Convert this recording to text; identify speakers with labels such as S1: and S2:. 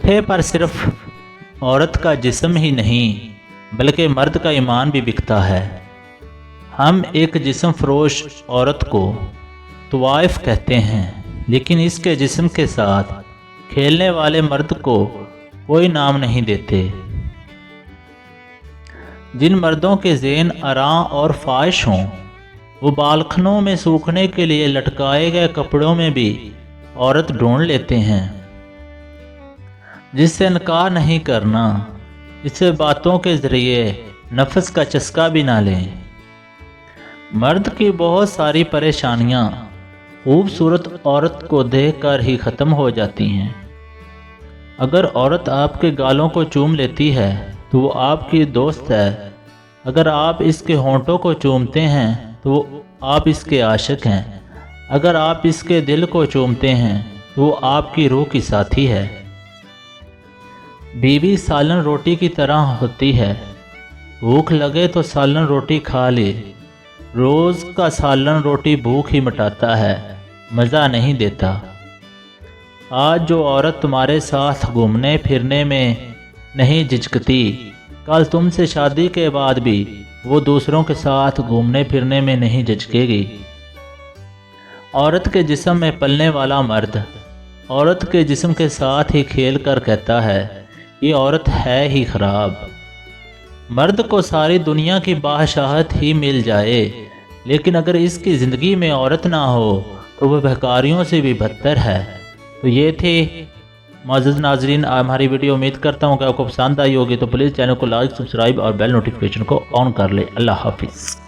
S1: پٹھے پر صرف عورت کا جسم ہی نہیں بلکہ مرد کا ایمان بھی بکتا ہے۔ ہم ایک جسم فروش عورت کو طوائف کہتے ہیں، لیکن اس کے جسم کے ساتھ کھیلنے والے مرد کو کوئی نام نہیں دیتے۔ جن مردوں کے ذہن اراں اور فاحش ہوں وہ بالخنوں میں سوکھنے کے لیے لٹکائے گئے کپڑوں میں بھی عورت ڈھونڈ لیتے ہیں۔ جس سے انکار نہیں کرنا، اس سے باتوں کے ذریعے نفس کا چسکا بھی نہ لیں۔ مرد کی بہت ساری پریشانیاں خوبصورت عورت کو دیکھ کر ہی ختم ہو جاتی ہیں۔ اگر عورت آپ کے گالوں کو چوم لیتی ہے تو وہ آپ کی دوست ہے، اگر آپ اس کے ہونٹوں کو چومتے ہیں تو آپ اس کے عاشق ہیں، اگر آپ اس کے دل کو چومتے ہیں تو وہ آپ کی روح کی ساتھی ہے۔ بیوی سالن روٹی کی طرح ہوتی ہے، بھوک لگے تو سالن روٹی کھا لے، روز کا سالن روٹی بھوک ہی مٹاتا ہے، مزہ نہیں دیتا۔ آج جو عورت تمہارے ساتھ گھومنے پھرنے میں نہیں جھجکتی، کل تم سے شادی کے بعد بھی وہ دوسروں کے ساتھ گھومنے پھرنے میں نہیں جھجکے گی۔ عورت کے جسم میں پلنے والا مرد عورت کے جسم کے ساتھ ہی کھیل کر کہتا ہے، یہ عورت ہے ہی خراب۔ مرد کو ساری دنیا کی بادشاہت ہی مل جائے، لیکن اگر اس کی زندگی میں عورت نہ ہو تو وہ بھکاریوں سے بھی بدتر ہے۔ تو یہ تھی معزز ناظرین ہماری ویڈیو، امید کرتا ہوں کہ آپ کو پسند آئی ہوگی، تو پلیز چینل کو لائک، سبسکرائب اور بیل نوٹیفیکیشن کو آن کر لیں۔ اللہ حافظ۔